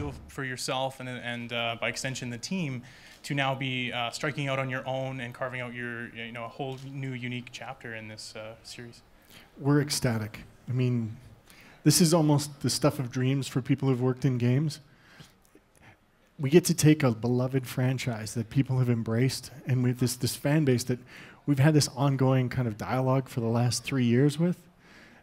feel for yourself and by extension the team to now be striking out on your own and carving out your a whole new unique chapter in this series? We're ecstatic. I mean, this is almost the stuff of dreams for people who've worked in games. We get to take a beloved franchise that people have embraced, and with this fan base that we've had this ongoing kind of dialogue for the last 3 years with,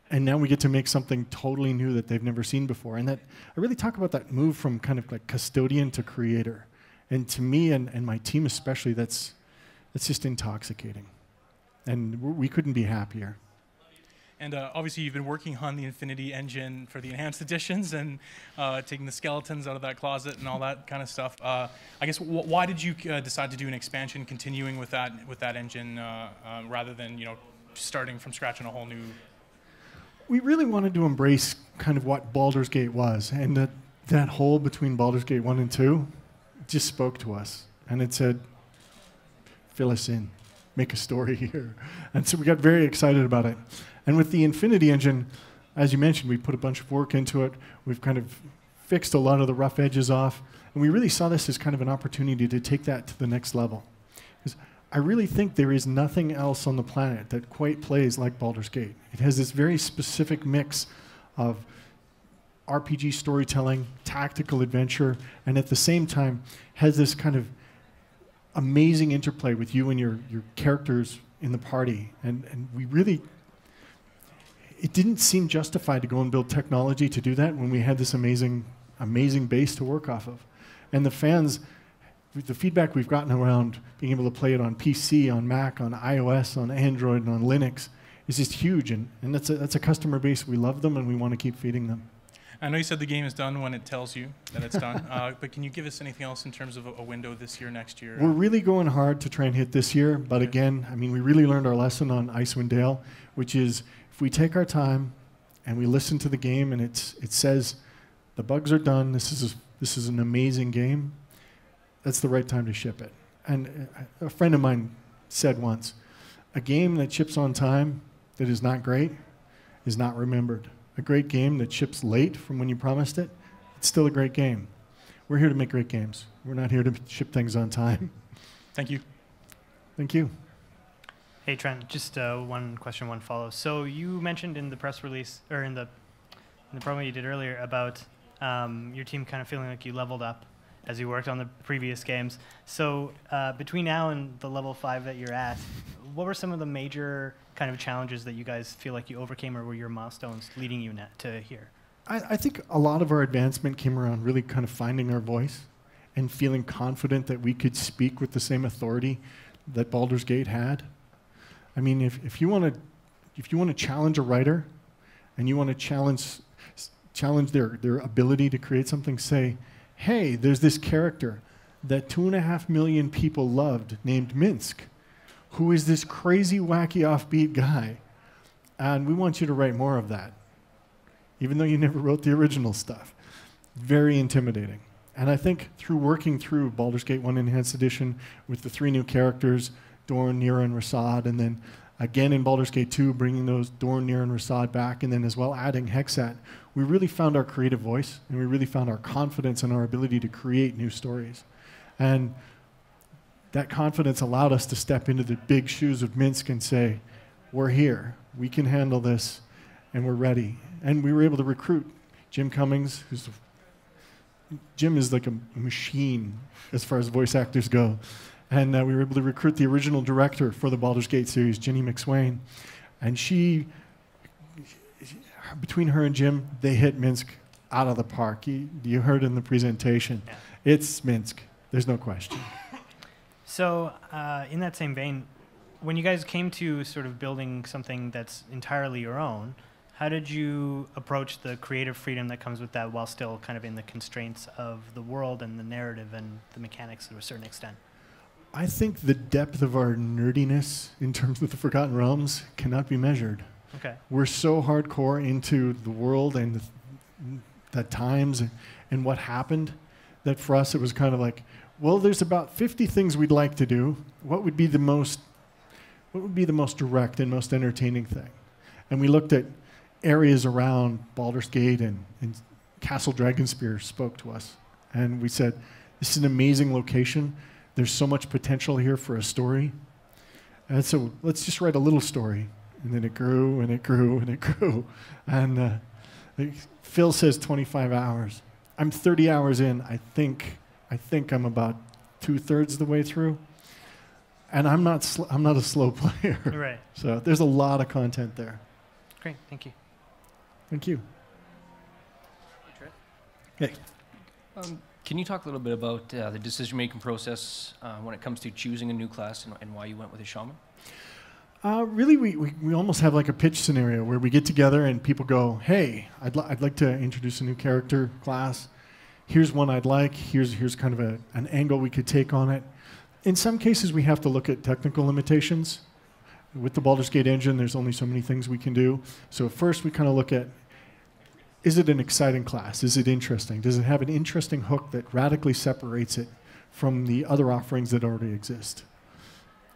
and now we get to make something totally new that they've never seen before. And that I really talk about that move from kind of like custodian to creator. And to me and my team especially, that's just intoxicating. And we couldn't be happier. And obviously you've been working on the Infinity engine for the enhanced editions and taking the skeletons out of that closet and all that kind of stuff. I guess why did you decide to do an expansion continuing with that engine rather than starting from scratch on a whole new? We really wanted to embrace kind of what Baldur's Gate was, and that hole between Baldur's Gate 1 and 2 just spoke to us, and it said, fill us in, make a story here. And so we got very excited about it. And with the Infinity engine, as you mentioned, we put a bunch of work into it. We've kind of fixed a lot of the rough edges off, and we really saw this as kind of an opportunity to take that to the next level. Because I really think there is nothing else on the planet that quite plays like Baldur's Gate. It has this very specific mix of RPG storytelling, tactical adventure, and at the same time has this kind of amazing interplay with you and your characters in the party. And we really, it didn't seem justified to go and build technology to do that when we had this amazing base to work off of. And the fans, the feedback we've gotten around being able to play it on PC, on Mac, on iOS, on Android, and on Linux is just huge. And that's a customer base. We love them, and we want to keep feeding them. I know you said the game is done when it tells you that it's done, but can you give us anything else in terms of a window this year, next year? We're really going hard to try and hit this year, but again, I mean, we really learned our lesson on Icewind Dale, which is if we take our time and we listen to the game and it says the bugs are done, this is an amazing game, that's the right time to ship it. And a friend of mine said once, a game that ships on time that is not great is not remembered. A great game that ships late from when you promised it, it's still a great game. We're here to make great games. We're not here to ship things on time. Thank you. Thank you. Hey, Trent, just one question, one follow. So you mentioned in the press release, or in the promo you did earlier about your team kind of feeling like you leveled up as you worked on the previous games. So between now and the level 5 that you're at, what were some of the major kind of challenges that you guys feel like you overcame, or were your milestones leading you to here? I think a lot of our advancement came around really kind of finding our voice and feeling confident that we could speak with the same authority that Baldur's Gate had. I mean, if you want to challenge a writer and you want to challenge their ability to create something, say, hey, there's this character that 2.5 million people loved named Minsk, who is this crazy, wacky, offbeat guy. And we want you to write more of that, even though you never wrote the original stuff. Very intimidating. And I think through working through Baldur's Gate 1 Enhanced Edition with the 3 new characters, Dorne, Nira, and Rasad, and then again in Baldur's Gate 2, bringing those Dorne, Nira, and Rasad back, and then as well adding Hexat, we really found our creative voice, and we really found our confidence and our ability to create new stories. And that confidence allowed us to step into the big shoes of Minsk and say, we're here, we can handle this, and we're ready. And we were able to recruit Jim Cummings, Jim is like a machine as far as voice actors go. And we were able to recruit the original director for the Baldur's Gate series, Jenny McSwain. And between her and Jim, they hit Minsk out of the park. You heard in the presentation. Yeah. It's Minsk. There's no question. So in that same vein, when you guys came to sort of building something that's entirely your own, how did you approach the creative freedom that comes with that while still kind of in the constraints of the world and the narrative and the mechanics to a certain extent? I think the depth of our nerdiness in terms of the Forgotten Realms cannot be measured. Okay. We're so hardcore into the world and the times and what happened that for us it was kind of like, well, there's about 50 things we'd like to do. What would be the most direct and most entertaining thing? And we looked at areas around Baldur's Gate and Castle Dragonspear spoke to us. And we said, this is an amazing location. There's so much potential here for a story. And so let's just write a little story. And then it grew and it grew and it grew. And Phil says 25 hours. I'm 30 hours in. I think I'm about 2/3 of the way through. And I'm not a slow player. Right. So there's a lot of content there. Great. Thank you. Thank you. Hey. Can you talk a little bit about the decision-making process when it comes to choosing a new class and why you went with a shaman? Really, we almost have like a pitch scenario where we get together and people go, hey, I'd like to introduce a new character class. Here's one I'd like. Here's kind of an angle we could take on it. In some cases, we have to look at technical limitations. With the Baldur's Gate engine, there's only so many things we can do. So first, we kind of look at, is it an exciting class? Is it interesting? Does it have an interesting hook that radically separates it from the other offerings that already exist?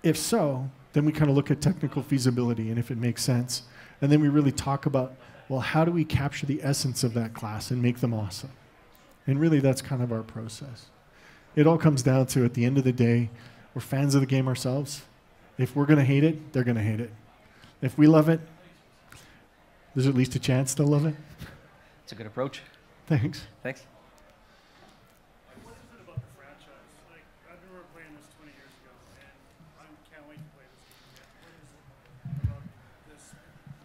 If so, then we kind of look at technical feasibility and if it makes sense. And then we really talk about, well, how do we capture the essence of that class and make them awesome? And really, that's kind of our process. It all comes down to, at the end of the day, we're fans of the game ourselves. If we're going to hate it, they're going to hate it. If we love it, there's at least a chance they'll love it. It's a good approach. Thanks. Thanks. What is it about the franchise? Like, I remember playing this 20 years ago, and I can't wait to play this game again. What is it about this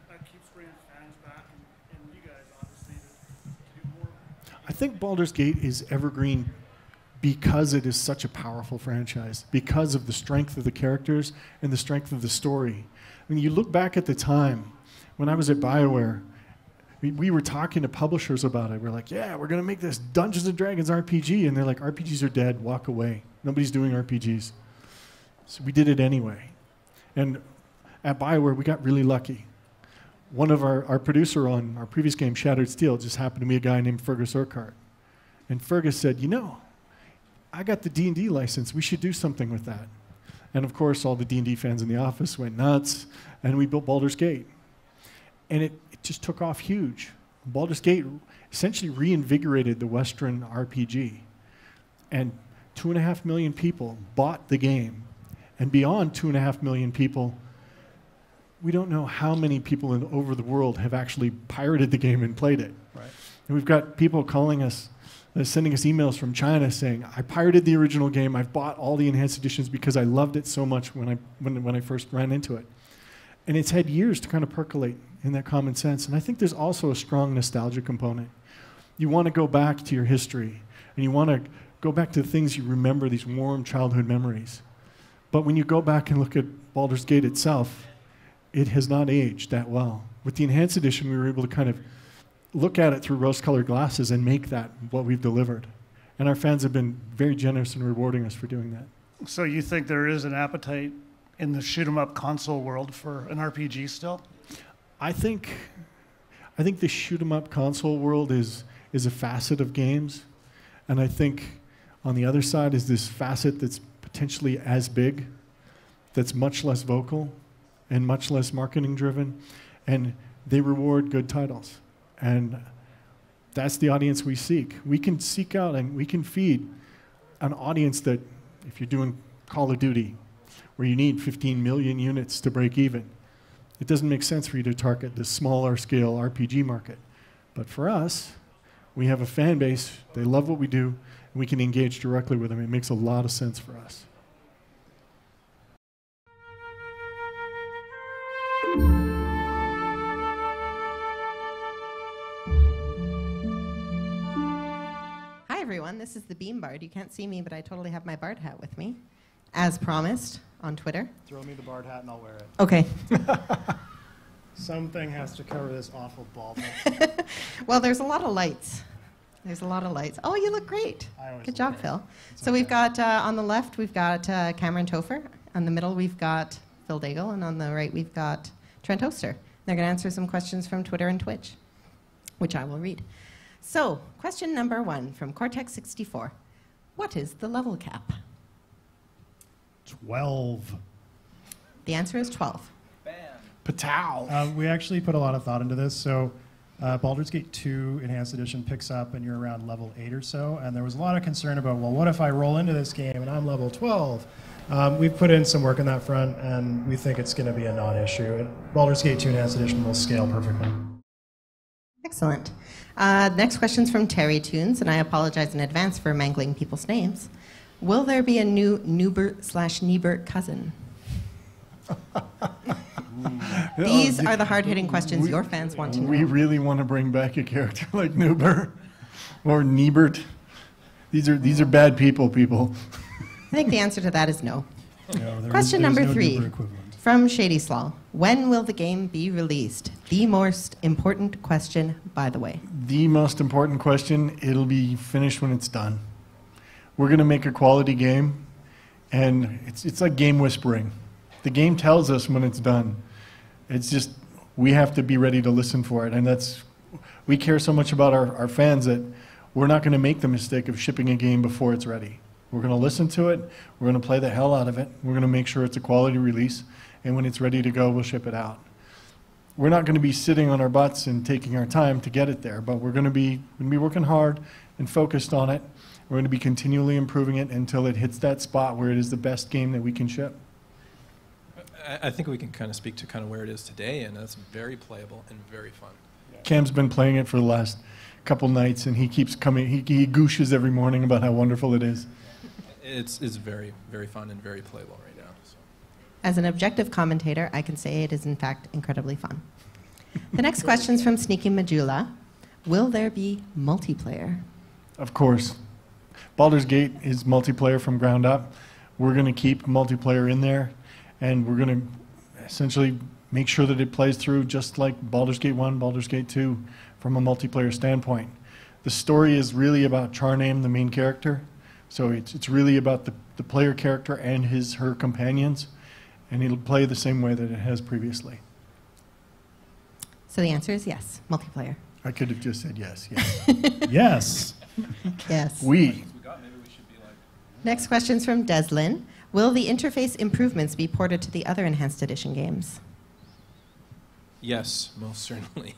that keeps bringing fans back, and you guys, obviously, to do more? I think Baldur's Gate is evergreen because it is such a powerful franchise, because of the strength of the characters and the strength of the story. I mean, you look back at the time, when I was at BioWare, we were talking to publishers about it. We're like, yeah, we're going to make this Dungeons & Dragons RPG. And they're like, RPGs are dead, walk away. Nobody's doing RPGs. So we did it anyway. And at BioWare, we got really lucky. One of our producer on our previous game, Shattered Steel, just happened to be a guy named Fergus Urquhart. And Fergus said, you know, I got the D&D license. We should do something with that. And of course, all the D&D fans in the office went nuts, and we built Baldur's Gate. And it just took off huge. Baldur's Gate essentially reinvigorated the Western RPG. And 2.5 million people bought the game. And beyond 2.5 million people, we don't know how many people over the world have actually pirated the game and played it. Right. And we've got people calling us, sending us emails from China saying, I pirated the original game. I've bought all the enhanced editions because I loved it so much when I first ran into it. And it's had years to kind of percolate in that common sense. And I think there's also a strong nostalgia component. You want to go back to your history, and you want to go back to the things you remember, these warm childhood memories. But when you go back and look at Baldur's Gate itself, it has not aged that well. With the enhanced edition, we were able to kind of look at it through rose-colored glasses and make that what we've delivered. And our fans have been very generous in rewarding us for doing that. So you think there is an appetite in the shoot-'em-up console world for an RPG still? I think the shoot-'em-up console world is a facet of games. And I think on the other side is this facet that's potentially as big, that's much less vocal and much less marketing driven. And they reward good titles. And that's the audience we seek. We can seek out and we can feed an audience that, if you're doing Call of Duty, where you need 15 million units to break even, it doesn't make sense for you to target the smaller scale RPG market. But for us, we have a fan base, they love what we do, and we can engage directly with them. It makes a lot of sense for us. Hi everyone, this is the Beam Bard. You can't see me, but I totally have my Bard hat with me, as promised on Twitter. Throw me the Bard hat and I'll wear it. Okay. Something has to cover this awful bald. Well, there's a lot of lights. There's a lot of lights. Oh, you look great. Good job, Phil. So we've got, on the left, we've got Cameron Topher. On the middle, we've got Phil Daigle. And on the right, we've got Trent Oster. They're going to answer some questions from Twitter and Twitch, which I will read. So, question number 1 from Cortex64. What is the level cap? 12. The answer is 12. Patow. We actually put a lot of thought into this. So Baldur's Gate 2 Enhanced Edition picks up and you're around level 8 or so, and there was a lot of concern about, well, what if I roll into this game and I'm level 12? We've put in some work on that front, and we think it's going to be a non-issue. Baldur's Gate 2 Enhanced Edition will scale perfectly. Excellent. Next question's from Terry Tunes, and I apologize in advance for mangling people's names. Will there be a new Newbert/Niebert cousin? These are the hard-hitting questions your fans want to know. We really want to bring back a character like Newbert or Niebert. These are bad people. I think the answer to that is no. No, Question number no 3 Newbert equivalent. from Shady Slaw. When will the game be released? The most important question, by the way. The most important question, it'll be finished when it's done. We're going to make a quality game, and it's like game whispering. The game tells us when it's done. It's just, we have to be ready to listen for it. And we care so much about our fans that we're not going to make the mistake of shipping a game before it's ready. We're going to listen to it. We're going to play the hell out of it. We're going to make sure it's a quality release. And when it's ready to go, we'll ship it out. We're not going to be sitting on our butts and taking our time to get it there, but we're going to be working hard and focused on it. We're going to be continually improving it until it hits that spot where it is the best game that we can ship. I think we can kind of speak to kind of where it is today, and it's very playable and very fun. Cam's been playing it for the last couple nights, and he keeps coming. He gooshes every morning about how wonderful it is. It's very, very fun and very playable right now. So. As an objective commentator, I can say it is, in fact, incredibly fun. The next question's from SneakyMajula. Will there be multiplayer? Of course. Baldur's Gate is multiplayer from ground up. We're going to keep multiplayer in there, and we're going to essentially make sure that it plays through just like Baldur's Gate 1, Baldur's Gate 2 from a multiplayer standpoint. The story is really about Charname, the main character. So it's really about the player character and her companions, and it'll play the same way that it has previously. So the answer is yes, multiplayer. I could have just said yes. Yes. Yes. We. Next question's from Deslin. Will the interface improvements be ported to the other Enhanced Edition games? Yes, most certainly.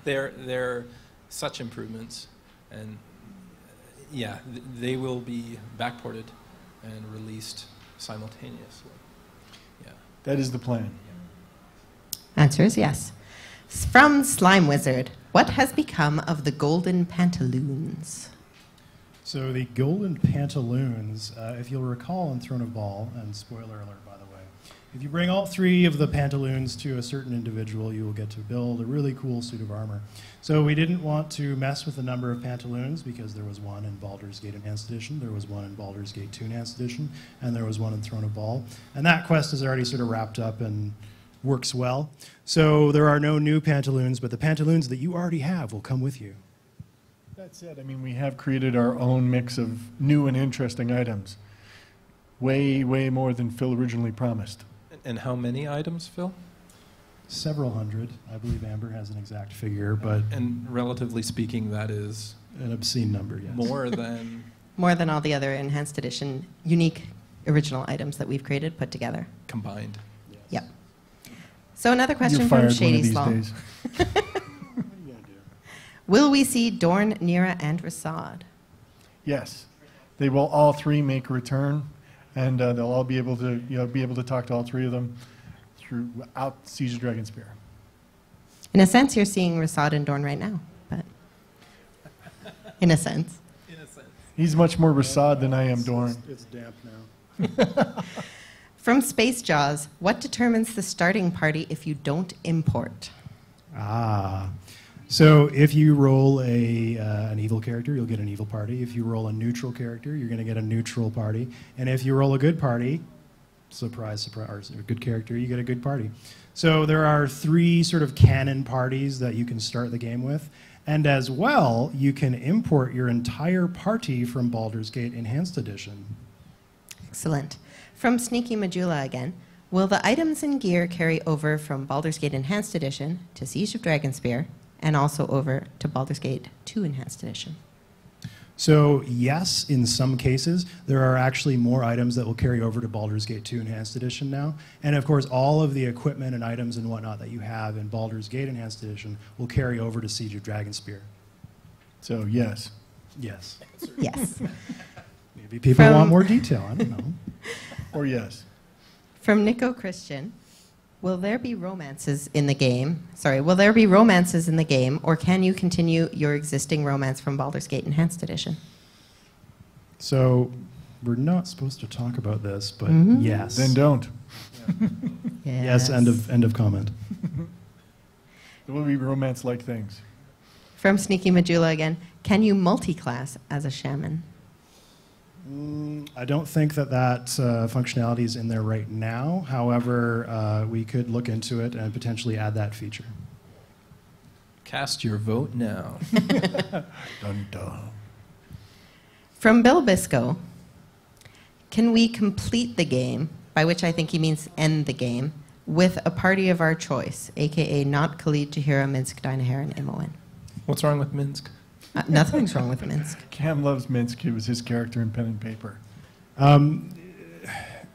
They're such improvements, and yeah, they will be backported and released simultaneously. Yeah. That is the plan. Answer is yes. From Slime Wizard. What has become of the golden pantaloons? So the golden pantaloons, if you'll recall in Throne of Ball, and spoiler alert by the way, if you bring all 3 of the pantaloons to a certain individual, you will get to build a really cool suit of armor. So we didn't want to mess with the number of pantaloons because there was one in Baldur's Gate Enhanced Edition, there was one in Baldur's Gate 2 Enhanced Edition, and there was one in Throne of Ball. And that quest is already sort of wrapped up and works well. So there are no new pantaloons, but the pantaloons that you already have will come with you. That said, I mean, we have created our own mix of new and interesting items. Way, way more than Phil originally promised. And how many items, Phil? Several hundred. I believe Amber has an exact figure, but... And relatively speaking, that is... An obscene number, yes. More than... More than all the other Enhanced Edition unique original items that we've created, put together. Combined. Yes. Yep. So another question You're from fired Shady one of Slaw. these days. Will we see Dorne, Nira, and Rasad? Yes. They will all 3 make a return, and they'll all be able to talk to all 3 of them throughout Siege of Dragonspear. In a sense, you're seeing Rasad and Dorne right now, but in a sense. He's much more Rasad than I am Dorne. It's damp now. From Space Jaws, what determines the starting party if you don't import? So if you roll an evil character, you'll get an evil party. If you roll a neutral character, you're going to get a neutral party. And if you roll a good party, surprise, surprise, or a good character, you get a good party. So there are 3 sort of canon parties that you can start the game with. And as well, you can import your entire party from Baldur's Gate Enhanced Edition. Excellent. From SneakyMajula again, will the items and gear carry over from Baldur's Gate Enhanced Edition to Siege of Dragonspear and also over to Baldur's Gate 2 Enhanced Edition? So yes, in some cases, there are actually more items that will carry over to Baldur's Gate 2 Enhanced Edition now. And of course, all of the equipment and items and whatnot that you have in Baldur's Gate Enhanced Edition will carry over to Siege of Dragonspear. So yes. Yes. Yes. Maybe people want more detail, I don't know. Or yes. From Nico Christian, will there be romances in the game? Sorry, will there be romances in the game, or can you continue your existing romance from Baldur's Gate Enhanced Edition? So we're not supposed to talk about this, but yes. Then don't. Yes, end of comment. There will be romance-like things. From SneakyMajula again, can you multi-class as a shaman? I don't think that functionality is in there right now. However, we could look into it and potentially add that feature. Cast your vote now. Dun, dun. From Bill Bisco, can we complete the game, by which I think he means end the game, with a party of our choice, aka not Khalid, Tahira, Minsk, Dynahair, and Imoen? What's wrong with Minsk? Nothing's wrong with Minsk. Cam loves Minsk. It was his character in Pen and Paper.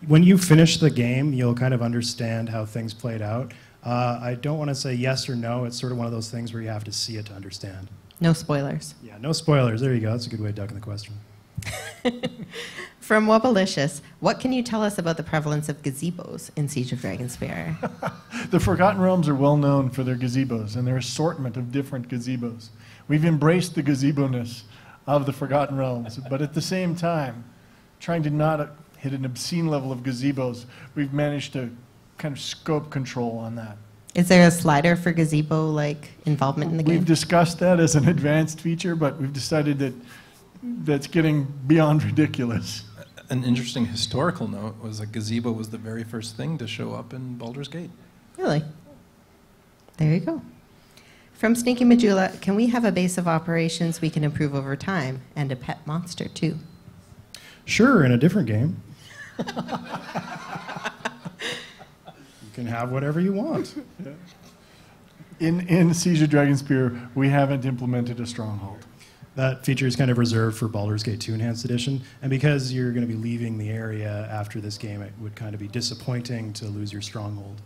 When you finish the game, you'll kind of understand how things played out. I don't want to say yes or no. It's sort of one of those things where you have to see it to understand. No spoilers. Yeah, no spoilers. There you go. That's a good way of ducking the question. From Wubbalicious, what can you tell us about the prevalence of gazebos in Siege of Dragonspear? The Forgotten Realms are well known for their gazebos and their assortment of different gazebos. We've embraced the gazebo-ness of the Forgotten Realms, but at the same time, trying to not hit an obscene level of gazebos, we've managed to kind of scope control on that. Is there a slider for gazebo-like involvement in the game? We've discussed that as an advanced feature, but we've decided that that's getting beyond ridiculous. An interesting historical note was a gazebo was the very first thing to show up in Baldur's Gate. Really? There you go. From SneakyMajula, can we have a base of operations we can improve over time, and a pet monster too? Sure, in a different game. You can have whatever you want. In Siege of Dragonspear, we haven't implemented a stronghold. That feature is kind of reserved for Baldur's Gate 2 Enhanced Edition, and because you're going to be leaving the area after this game, it would kind of be disappointing to lose your stronghold.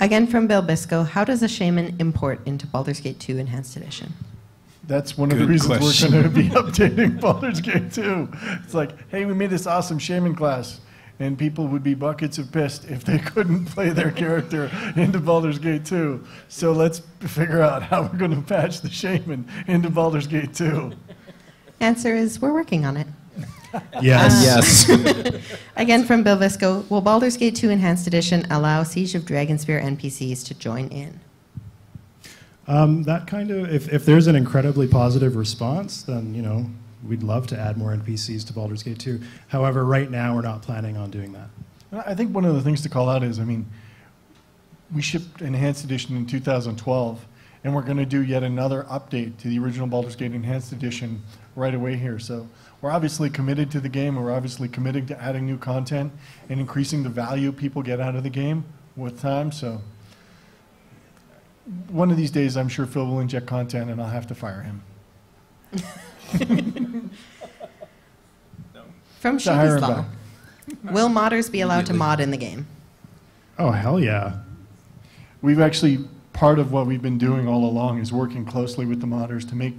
Again from Bill Bisco, how does a shaman import into Baldur's Gate 2 Enhanced Edition? That's one of the Good reasons question. we're going to be updating Baldur's Gate 2. It's like, hey, we made this awesome shaman class, and people would be buckets of pissed if they couldn't play their character into Baldur's Gate 2. So let's figure out how we're going to patch the shaman into Baldur's Gate 2. Answer is, we're working on it. Yes. Yes. Again from Bill Bisco, will Baldur's Gate 2 Enhanced Edition allow Siege of Dragonspear NPCs to join in? That kind of, if there's an incredibly positive response, then, you know, we'd love to add more NPCs to Baldur's Gate 2. However, right now we're not planning on doing that. I think one of the things to call out is, I mean, we shipped Enhanced Edition in 2012, and we're going to do yet another update to the original Baldur's Gate Enhanced Edition right away here. So we're obviously committed to the game, and we're obviously committed to adding new content and increasing the value people get out of the game with time. So one of these days, I'm sure Phil will inject content, and I'll have to fire him. From To hire him Shady's Law, back. will modders be allowed to mod in the game? Oh, hell yeah. We've actually, part of what we've been doing all along is working closely with the modders to make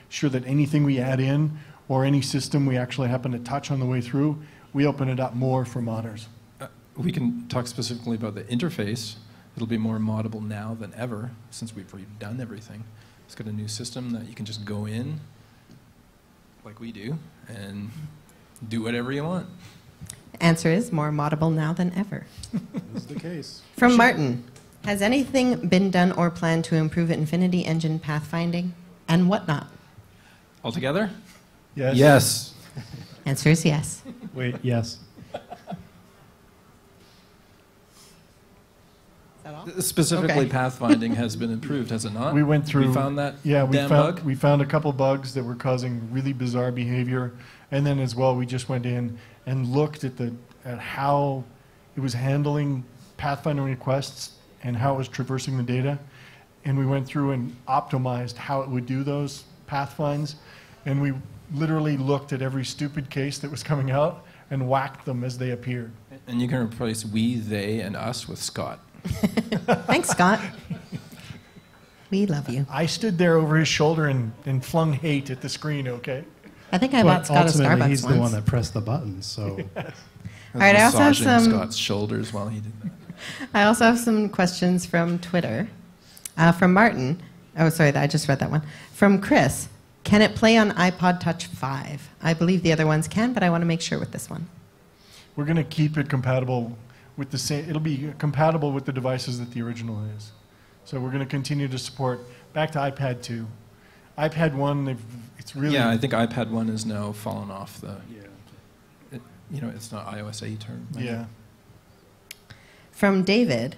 sure that anything we add in or any system we actually happen to touch on the way through, we open it up more for modders. We can talk specifically about the interface. It'll be more moddable now than ever, since we've redone everything. It's got a new system that you can just go in, like we do, and do whatever you want. Answer is more moddable now than ever. That's the case. From Martin, has anything been done or planned to improve Infinity Engine pathfinding and whatnot? Altogether? Yes. Yes. Answer is yes. Wait, yes. Is that all? Specifically, Okay. pathfinding has been improved, has it not? We went through. We found that Yeah, damn bug? we found a couple bugs that were causing really bizarre behavior, and then as well, we just went in and looked at how it was handling pathfinding requests and how it was traversing the data, and we went through and optimized how it would do those pathfinds And we literally looked at every stupid case that was coming out and whacked them as they appeared. And you can replace we, they, and us with Scott. Thanks, Scott. We love you. I stood there over his shoulder and flung hate at the screen, okay? I think I bought Scott a ultimately, Starbucks he's once. the one that pressed the button, so... All right, I also have Massaging some- Scott's shoulders while he did that. I also have some questions from Twitter. From Martin. Oh, sorry, I just read that one. From Chris. Can it play on iPod Touch 5? I believe the other ones can, but I want to make sure with this one. We're going to keep it compatible with the same, it'll be compatible with the devices that the original is. So we're going to continue to support, back to iPad 2. iPad 1, it's really... Yeah, I think iPad 1 is now fallen off the... it's not iOS 8 or... Yeah. From David.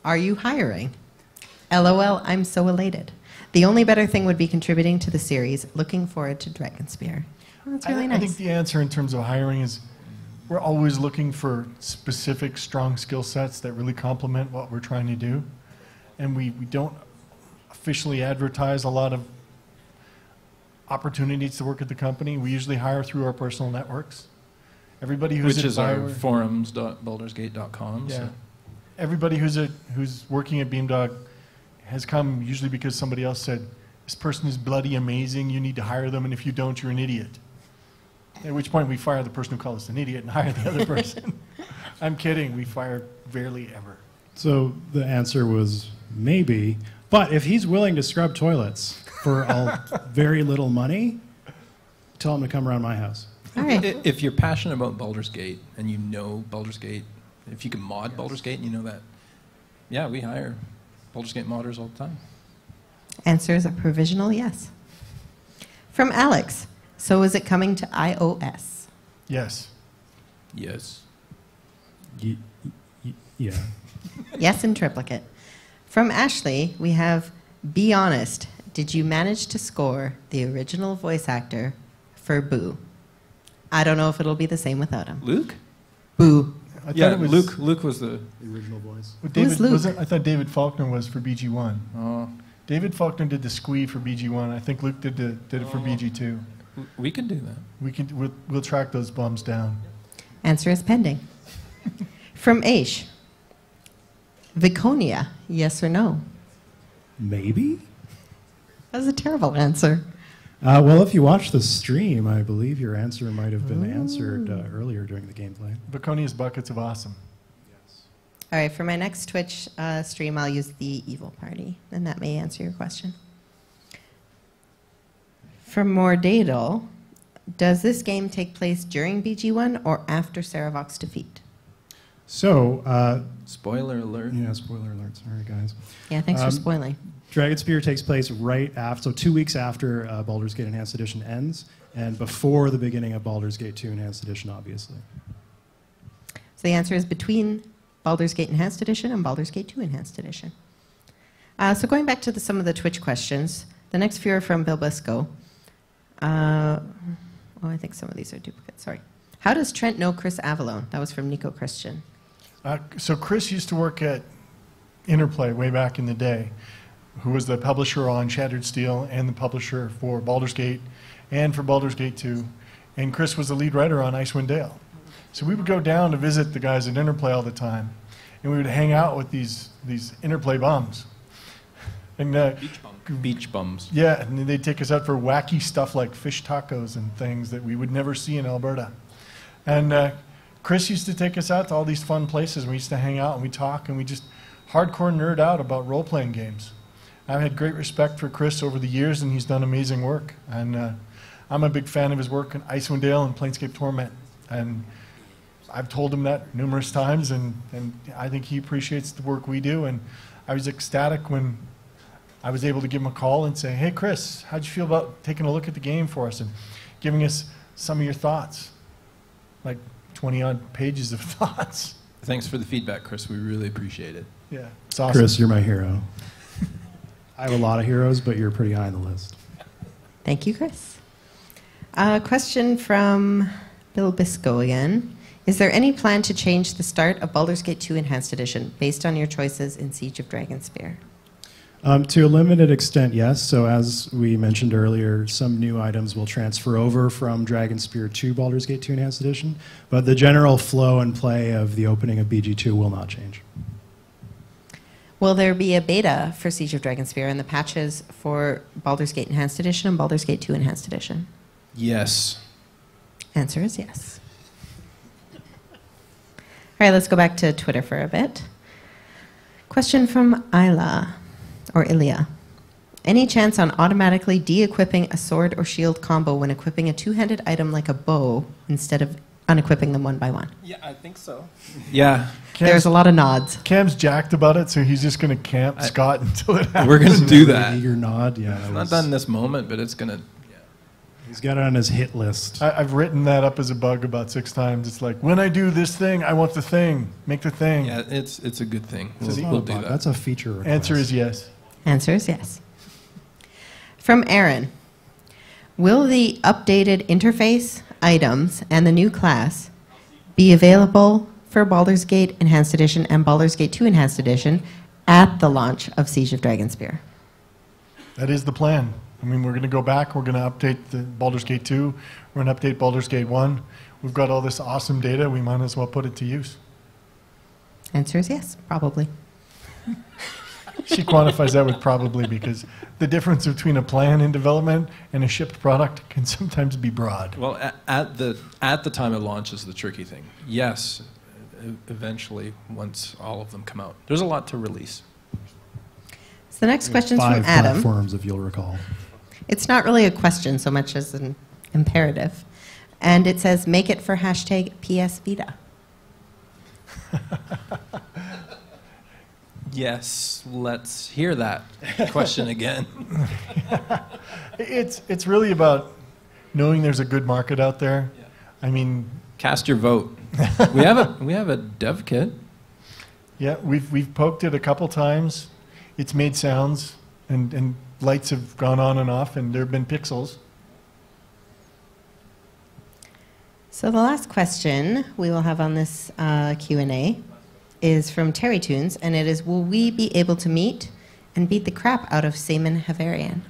Are you hiring? LOL, I'm so elated. The only better thing would be contributing to the series. Looking forward to Dragonspear. Oh, that's really nice. I think the answer in terms of hiring is we're always looking for specific, strong skill sets that really complement what we're trying to do. And we don't officially advertise a lot of opportunities to work at the company. We usually hire through our personal networks. Everybody who's Which at is our Bioware- forums.baldursgate.com. Yeah. So. Everybody who's working at Beamdog has come usually because somebody else said, this person is bloody amazing, you need to hire them, and if you don't, you're an idiot. At which point we fire the person who called us an idiot and hire the other person. I'm kidding, we fire barely ever. So the answer was maybe, but if he's willing to scrub toilets for very little money, tell him to come around my house. All right. If you're passionate about Baldur's Gate and you know Baldur's Gate, if you can mod Baldur's Gate and you know that, yeah, we hire Baldur's Gate modders all the time. Answer is a provisional yes. From Alex. So is it coming to iOS? Yes. Yes. Yeah. Yes in triplicate. From Ashley, we have, be honest, did you manage to score the original voice actor for Boo? I don't know if it'll be the same without him. Luke? Boo. I thought Yeah, it was, Luke was the... The original voice. Well, David, Who's Luke? wasn't- I thought David Faulkner was for BG1. Oh, David Faulkner did the squee for BG1. I think Luke did it for BG2. we can do that. We'll track those bums down. Answer is pending. From Aish. Viconia, yes or no? Maybe? That was a terrible answer. Well, if you watch the stream, I believe your answer might have been answered earlier during the gameplay. Baconia's buckets of awesome. All right, for my next Twitch stream, I'll use the Evil Party, and that may answer your question. From Mordadal, does this game take place during BG1 or after Saravok's defeat? So, Spoiler alert. yeah, spoiler alert. Sorry, guys. Yeah, thanks for spoiling. Dragonspear takes place right after, so 2 weeks after Baldur's Gate Enhanced Edition ends, and before the beginning of Baldur's Gate 2 Enhanced Edition, obviously. So the answer is between Baldur's Gate Enhanced Edition and Baldur's Gate 2 Enhanced Edition. So going back to some of the Twitch questions, the next few are from Bilbisco. I think some of these are duplicates, sorry. How does Trent know Chris Avalone? That was from Nico Christian. So Chris used to work at Interplay way back in the day, who was the publisher on Shattered Steel and the publisher for Baldur's Gate and for Baldur's Gate 2. And Chris was the lead writer on Icewind Dale. So we would go down to visit the guys at Interplay all the time, and we would hang out with these Interplay bums. And Beach bums. yeah, and they'd take us out for wacky stuff like fish tacos and things that we would never see in Alberta. And Chris used to take us out to all these fun places. We used to hang out and we talk and we just hardcore nerd out about role-playing games. I've had great respect for Chris over the years, and he's done amazing work. And I'm a big fan of his work in Icewind Dale and Planescape Torment. And I've told him that numerous times, and I think he appreciates the work we do. And I was ecstatic when I was able to give him a call and say, hey, Chris, how'd you feel about taking a look at the game for us and giving us some of your thoughts? Like 20-odd pages of thoughts. Thanks for the feedback, Chris. We really appreciate it. Yeah, it's awesome. Chris, you're my hero. I have a lot of heroes, but you're pretty high on the list. Thank you, Chris. Question from Bill Bisco again. Is there any plan to change the start of Baldur's Gate 2 Enhanced Edition based on your choices in Siege of Dragonspear? To a limited extent, yes. So as we mentioned earlier, some new items will transfer over from Dragonspear to Baldur's Gate 2 Enhanced Edition, but the general flow and play of the opening of BG2 will not change. Will there be a beta for Siege of Dragonspear and the patches for Baldur's Gate Enhanced Edition and Baldur's Gate 2 Enhanced Edition? Yes. Answer is yes. All right, let's go back to Twitter for a bit. Question from Isla, or Ilya. Any chance on automatically de-equipping a sword or shield combo when equipping a two-handed item like a bow instead of unequipping them one by one? Yeah, I think so. Yeah. There's a lot of nods. Cam's jacked about it, so he's just going to camp Scott until it happens. We're going to do that. Eager nod, yeah. It's not done this moment, but it's going to... He's got it on his hit list. I've written that up as a bug about 6 times. It's like, when I do this thing, I want the thing. Make the thing. Yeah, it's a good thing. We'll We'll do that. That's a feature request. Answer is yes. Answer is yes. From Aaron. Will the updated interface, items, and the new class be available for Baldur's Gate Enhanced Edition and Baldur's Gate 2 Enhanced Edition at the launch of Siege of Dragonspear? That is the plan. I mean, we're going to go back. We're going to update the Baldur's Gate 2. We're going to update Baldur's Gate 1. We've got all this awesome data. We might as well put it to use. Answer is yes, probably. She quantifies that with probably because the difference between a plan in development and a shipped product can sometimes be broad. Well, at the time it launches the tricky thing. Yes, eventually, once all of them come out. There's a lot to release. So the next question's from 5 Adam. platforms, if you'll recall. It's not really a question so much as an imperative. And it says, make it for hashtag PSVita. Yes, let's hear that question again. It's really about knowing there's a good market out there. Yeah. I mean, Cast your vote. We have a dev kit. yeah, we've poked it a couple times. It's made sounds, and lights have gone on and off, and there have been pixels. So the last question we will have on this Q&A is from Terry Tunes, and it is, will we be able to meet and beat the crap out of Saman Havarian?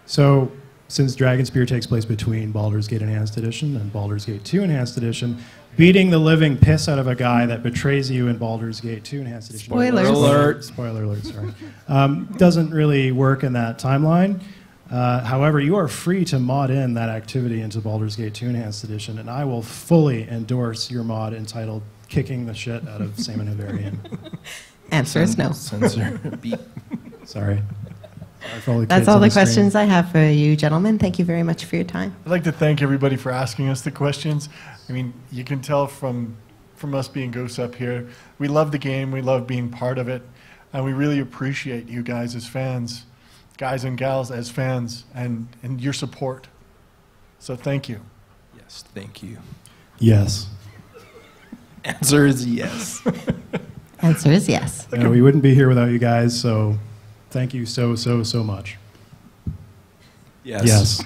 So, since Dragonspear takes place between Baldur's Gate Enhanced Edition and Baldur's Gate 2 Enhanced Edition, beating the living piss out of a guy that betrays you in Baldur's Gate 2 Enhanced Edition. Spoilers. Spoiler alert, sorry. Doesn't really work in that timeline. However, you are free to mod in that activity into Baldur's Gate 2 Enhanced Edition, and I will fully endorse your mod entitled Kicking the Shit Out of Saman Havarian. Answer is no. Censor. Beep. Sorry. For all the That's kids all on the screen. questions I have for you, gentlemen. Thank you very much for your time. I'd like to thank everybody for asking us the questions. I mean, you can tell from us being ghosts up here, we love the game, we love being part of it, and we really appreciate you guys as fans, guys and gals as fans, and your support. So thank you. Yes, thank you. Yes. Answer is yes. Answer is yes. We wouldn't be here without you guys, so thank you so much. Yes. Yes.